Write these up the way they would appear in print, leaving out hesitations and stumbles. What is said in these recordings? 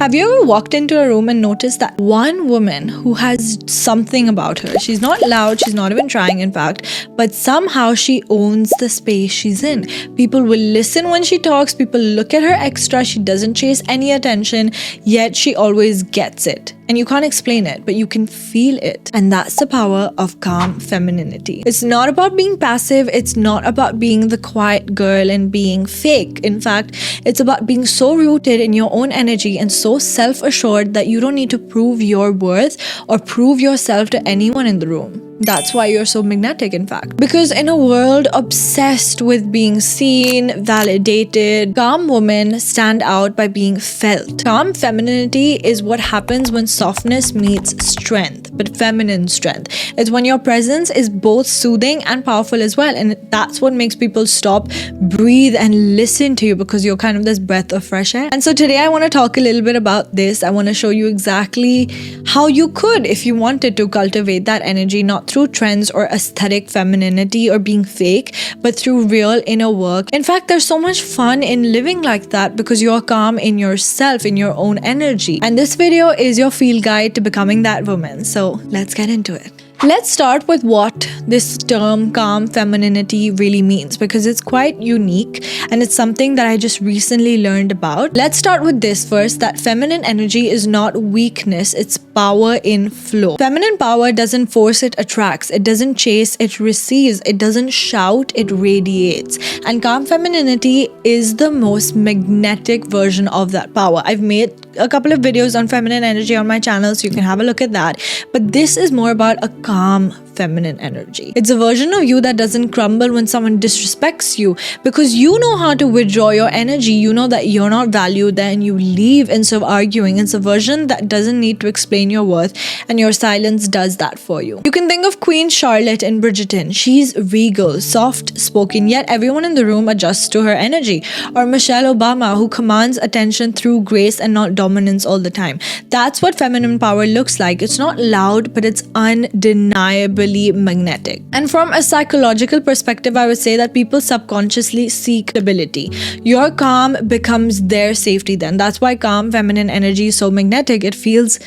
Have you ever walked into a room and noticed that one woman who has something about her? She's not loud, she's not even trying, in fact, but somehow she owns the space she's in. People will listen when she talks, people look at her extra, she doesn't chase any attention, yet she always gets it. And you can't explain it, but you can feel it. And that's the power of calm femininity. It's not about being passive. It's not about being the quiet girl and being fake. In fact, it's about being so rooted in your own energy and so self-assured that you don't need to prove your worth or prove yourself to anyone in the room. That's why you're so magnetic, in fact. Because in a world obsessed with being seen, validated, calm women stand out by being felt. Calm femininity is what happens when softness meets strength, but feminine strength. It's when your presence is both soothing and powerful as well. And that's what makes people stop, breathe, and listen to you, because you're kind of this breath of fresh air. And so today I want to talk a little bit about this. I want to show you exactly how you could, if you wanted to, cultivate that energy, not through trends or aesthetic femininity or being fake, but through real inner work. In fact, there's so much fun in living like that because you're calm in yourself, in your own energy. And this video is your field guide to becoming that woman. So let's get into it. Let's start with what this term calm femininity really means, because it's quite unique and it's something that I just recently learned about. Let's start with this first, that feminine energy is not weakness, it's power in flow. Feminine power doesn't force, it attracts. It doesn't chase, it receives. It doesn't shout, it radiates. And calm femininity is the most magnetic version of that power. I've made a couple of videos on feminine energy on my channel, so you can have a look at that. But this is more about a calm feminine energy. It's a version of you that doesn't crumble when someone disrespects you, because you know how to withdraw your energy. You know that you're not valued there and you leave instead of arguing. It's a version that doesn't need to explain your worth, and your silence does that for you. You can think of Queen Charlotte in Bridgerton. She's regal, soft-spoken, yet everyone in the room adjusts to her energy. Or Michelle Obama, who commands attention through grace and not dominance all the time. That's what feminine power looks like. It's not loud, but it's undeniably magnetic. And from a psychological perspective, I would say that people subconsciously seek stability. Your calm becomes their safety then. That's why calm feminine energy is so magnetic. It feels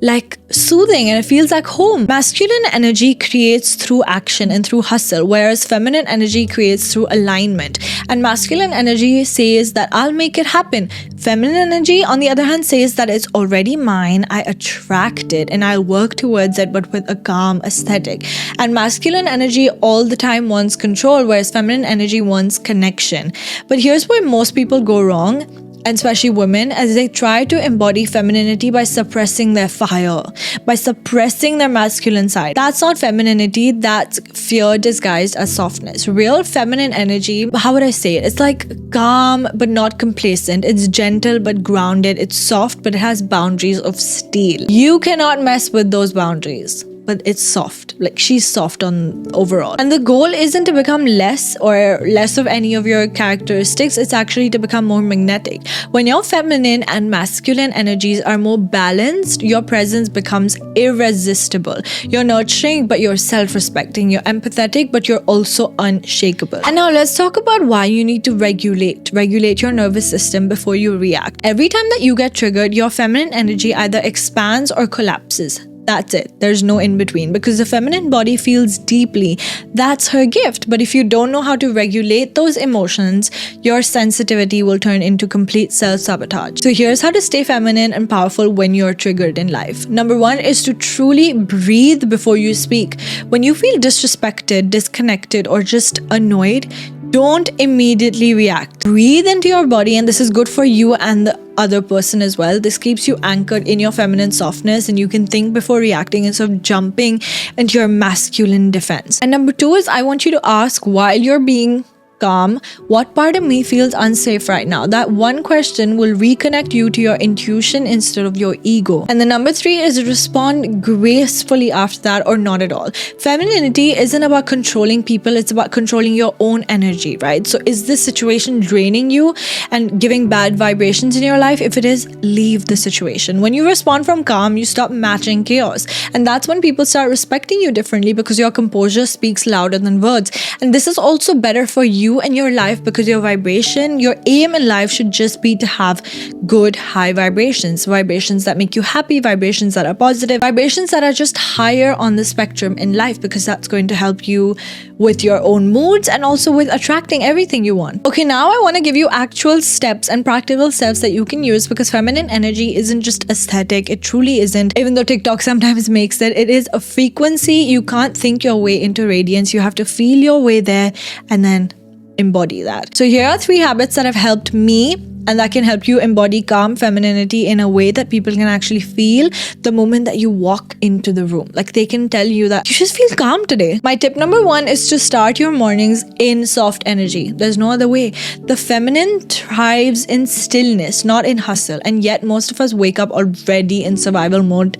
like soothing and it feels like home. Masculine energy creates through action and through hustle, whereas feminine energy creates through alignment. And masculine energy says that I'll make it happen. Feminine energy, on the other hand, says that it's already mine, I attract it, and I'll work towards it, but with a calm aesthetic. And masculine energy all the time wants control, whereas feminine energy wants connection. But here's where most people go wrong, and especially women, as they try to embody femininity by suppressing their fire, by suppressing their masculine side. That's not femininity, that's fear disguised as softness. Real feminine energy, how would I say it? It's like calm but not complacent. It's gentle but grounded. It's soft but it has boundaries of steel. You cannot mess with those boundaries. But it's soft, like she's soft on overall. And the goal isn't to become less of any of your characteristics, it's actually to become more magnetic. When your feminine and masculine energies are more balanced, your presence becomes irresistible. You're nurturing, but you're self-respecting. You're empathetic, but you're also unshakable. And now let's talk about why you need to regulate your nervous system before you react. Every time that you get triggered, your feminine energy either expands or collapses. That's it. There's no in between, because the feminine body feels deeply. That's her gift. But if you don't know how to regulate those emotions, your sensitivity will turn into complete self-sabotage. So here's how to stay feminine and powerful when you're triggered in life. Number one is to truly breathe before you speak. When you feel disrespected, disconnected, or just annoyed, don't immediately react. Breathe into your body, and this is good for you and the other person as well. This keeps you anchored in your feminine softness, and you can think before reacting instead of jumping into your masculine defense. And number two is, I want you to ask, while you're being calm, what part of me feels unsafe right now? That one question will reconnect you to your intuition instead of your ego. And the number three is respond gracefully after that, or not at all. Femininity isn't about controlling people, it's about controlling your own energy, right? So is this situation draining you and giving bad vibrations in your life? If it is, leave the situation. When you respond from calm, you stop matching chaos. And that's when people start respecting you differently, because your composure speaks louder than words. And this is also better for you you and your life, because your vibration, your aim in life should just be to have good high vibrations that make you happy, vibrations that are positive, vibrations that are just higher on the spectrum in life, because that's going to help you with your own moods and also with attracting everything you want. Okay, now I want to give you actual steps and practical steps that you can use, because feminine energy isn't just aesthetic. It truly isn't. Even though TikTok sometimes makes it, it is a frequency. You can't think your way into radiance. You have to feel your way there and then embody that. So here are 3 habits that have helped me and that can help you embody calm femininity in a way that people can actually feel the moment that you walk into the room. Like they can tell you that you just feel calm today. My tip number 1 is to start your mornings in soft energy. There's no other way. The feminine thrives in stillness, not in hustle. And yet most of us wake up already in survival mode,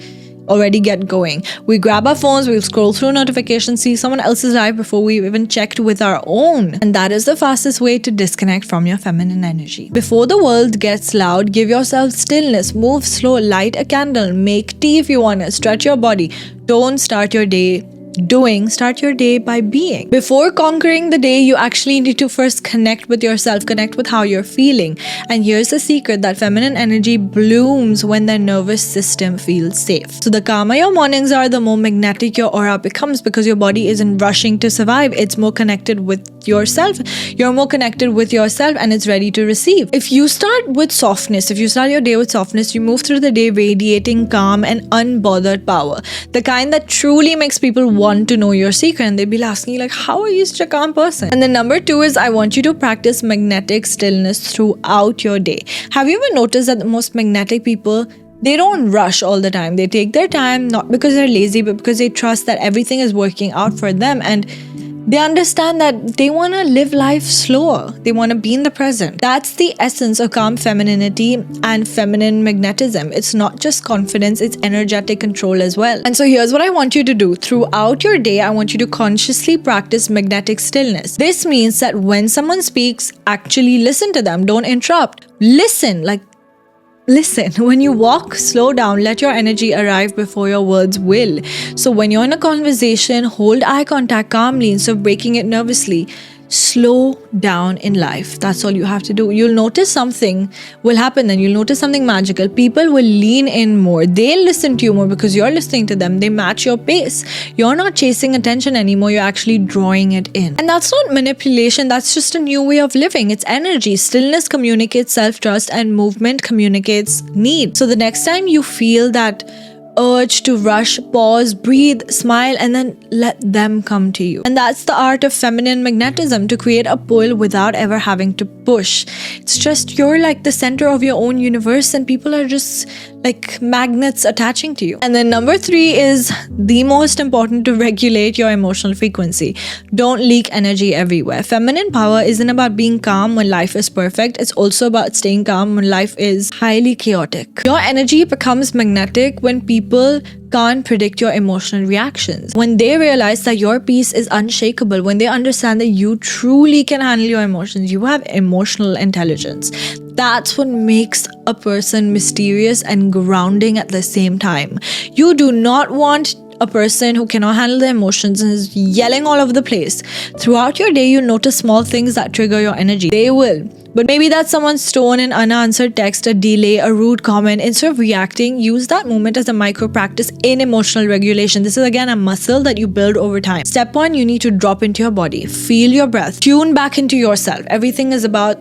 already get going. We grab our phones, we scroll through notifications, see someone else's life before we've even checked with our own. And that is the fastest way to disconnect from your feminine energy. Before the world gets loud, give yourself stillness, move slow, light a candle, make tea if you want to, stretch your body. Don't start your day doing, start your day by being. Before conquering the day, you actually need to first connect with yourself, connect with how you're feeling. And here's the secret, that feminine energy blooms when the nervous system feels safe. So the calmer your mornings are, the more magnetic your aura becomes, because your body isn't rushing to survive. It's more connected with yourself. You're more connected with yourself and it's ready to receive. If you start with softness, if you start your day with softness, you move through the day radiating calm and unbothered power. The kind that truly makes people want to know your secret, and they'll be asking you like, how are you such a calm person? And then number 2 is, I want you to practice magnetic stillness throughout your day. Have you ever noticed that the most magnetic people, they don't rush all the time. They take their time, not because they're lazy, but because they trust that everything is working out for them, and they understand that they want to live life slower. They want to be in the present. That's the essence of calm femininity and feminine magnetism. It's not just confidence, it's energetic control as well. And so here's what I want you to do. Throughout your day, I want you to consciously practice magnetic stillness. This means that when someone speaks, actually listen to them. Don't interrupt. Listen. When you walk, slow down, let your energy arrive before your words will. So when you're in a conversation, hold eye contact calmly instead of breaking it nervously. Slow down in life. That's all you have to do. You'll notice something will happen then. You'll notice something magical. People will lean in more. They'll listen to you more because you're listening to them. They match your pace. You're not chasing attention anymore. You're actually drawing it in. And that's not manipulation. That's just a new way of living. It's energy. Stillness communicates self-trust and movement communicates need. So the next time you feel that urge to rush, pause, breathe, smile, and then let them come to you. And that's the art of feminine magnetism, to create a pull without ever having to push. It's just you're like the center of your own universe and people are just like magnets attaching to you. And then number 3 is the most important, to regulate your emotional frequency. Don't leak energy everywhere. Feminine power isn't about being calm when life is perfect. It's also about staying calm when life is highly chaotic. Your energy becomes magnetic when people can't predict your emotional reactions. When they realize that your peace is unshakable, when they understand that you truly can handle your emotions, you have emotional intelligence. That's what makes a person mysterious and grounding at the same time. You do not want a person who cannot handle their emotions and is yelling all over the place. Throughout your day, you notice small things that trigger your energy. They will. But maybe that's someone's tone, an unanswered text, a delay, a rude comment. Instead of reacting, use that moment as a micro practice in emotional regulation. This is again a muscle that you build over time. Step 1, you need to drop into your body. Feel your breath. Tune back into yourself. Everything is about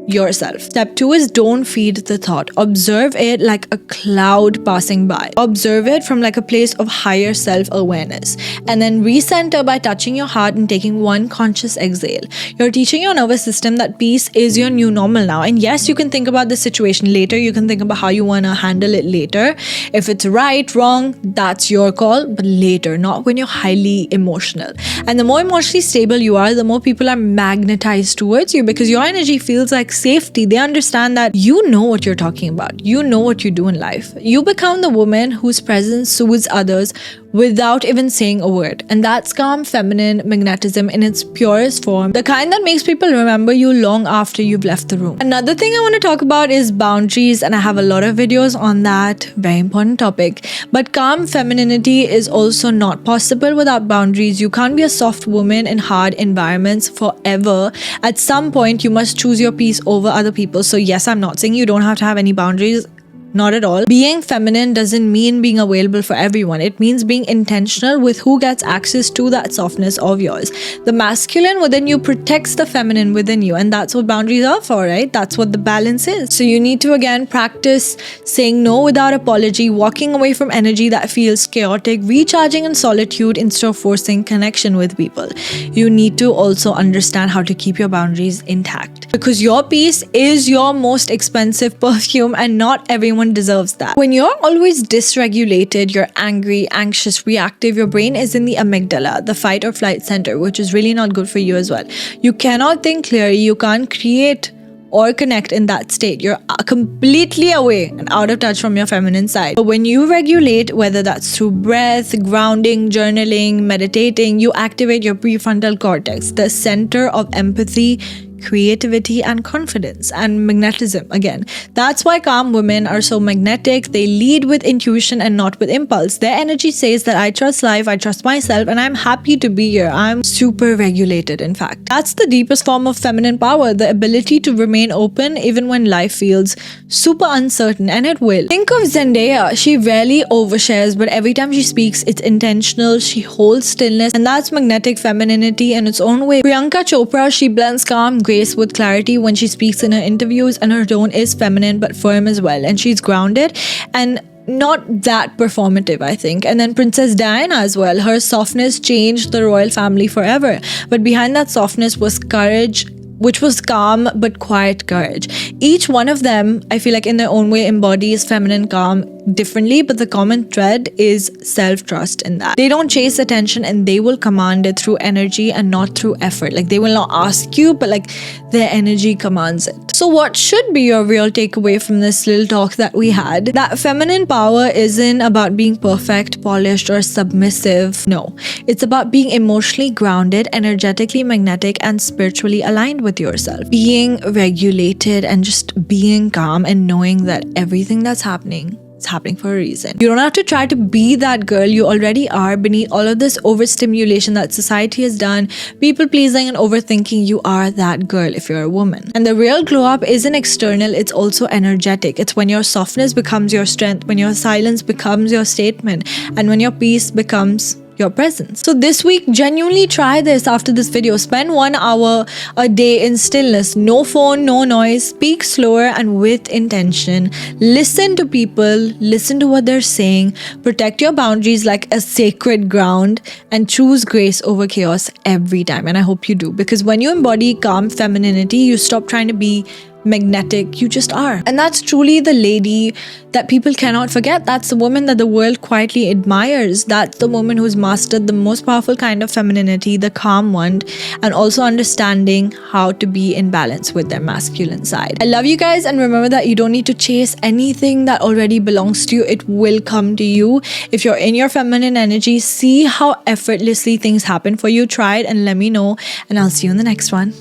yourself. Step 2 is don't feed the thought. Observe it like a cloud passing by. Observe it from like a place of higher self-awareness. And then recenter by touching your heart and taking one conscious exhale. You're teaching your nervous system that peace is your new normal now. And yes, you can think about the situation later. You can think about how you want to handle it later. If it's right, wrong, that's your call. But later, not when you're highly emotional. And the more emotionally stable you are, the more people are magnetized towards you because your energy feels like safety. They understand that you know what you're talking about. You know what you do in life. You become the woman whose presence soothes others without even saying a word. And that's calm feminine magnetism in its purest form, the kind that makes people remember you long after you've left the room. Another thing I want to talk about is boundaries, and I have a lot of videos on that. Very important topic. But calm femininity is also not possible without boundaries. You can't be a soft woman in hard environments forever. At some point, you must choose your peace over other people. So yes, I'm not saying you don't have to have any boundaries. Not at all. Being feminine doesn't mean being available for everyone. It means being intentional with who gets access to that softness of yours. The masculine within you protects the feminine within you, and that's what boundaries are for, right? That's what the balance is. So you need to again practice saying no without apology, walking away from energy that feels chaotic, recharging in solitude instead of forcing connection with people. You need to also understand how to keep your boundaries intact, because your peace is your most expensive perfume, and not everyone deserves that. When you're always dysregulated, you're angry, anxious, reactive, your brain is in the amygdala, the fight or flight center, which is really not good for you as well. You cannot think clearly, you can't create or connect in that state. You're completely away and out of touch from your feminine side. But when you regulate, whether that's through breath, grounding, journaling, meditating, you activate your prefrontal cortex, the center of empathy, creativity, and confidence, and magnetism again. That's why calm women are so magnetic. They lead with intuition and not with impulse. Their energy says that I trust life, I trust myself, and I'm happy to be here. I'm super regulated, in fact. That's the deepest form of feminine power, the ability to remain open even when life feels super uncertain, and it will. Think of Zendaya. She rarely overshares, but every time she speaks, it's intentional. She holds stillness, and that's magnetic femininity in its own way. Priyanka Chopra, she blends calm grace with clarity when she speaks in her interviews, and her tone is feminine but firm as well, and she's grounded and not that performative, I think. And then Princess Diana as well, her softness changed the royal family forever, but behind that softness was courage, which was calm but quiet courage. Each one of them, I feel like in their own way, embodies feminine calm differently, but the common thread is self-trust in that. They don't chase attention, and they will command it through energy and not through effort. Like, they will not ask you, but like their energy commands it. So what should be your real takeaway from this little talk that we had? That feminine power isn't about being perfect, polished, or submissive. No, it's about being emotionally grounded, energetically magnetic, and spiritually aligned with yourself. Being regulated and just being calm and knowing that everything that's happening, it's happening for a reason. You don't have to try to be that girl. You already are. Beneath all of this overstimulation that society has done, people pleasing and overthinking, you are that girl if you're a woman. And the real glow up isn't external, it's also energetic. It's when your softness becomes your strength, when your silence becomes your statement, and when your peace becomes your presence. So this week, genuinely try this after this video. Spend 1 hour a day in stillness. No phone, no noise. Speak slower and with intention. Listen to people. Listen to what they're saying. Protect your boundaries like a sacred ground, and choose grace over chaos every time. And I hope you do, because when you embody calm femininity, you stop trying to be magnetic. You just are. And that's truly the lady that people cannot forget. That's the woman that the world quietly admires. That's the woman who's mastered the most powerful kind of femininity, the calm one, and also understanding how to be in balance with their masculine side. I love you guys, and remember that you don't need to chase anything that already belongs to you. It will come to you. If you're in your feminine energy, see how effortlessly things happen for you. Try it and let me know, and I'll see you in the next one.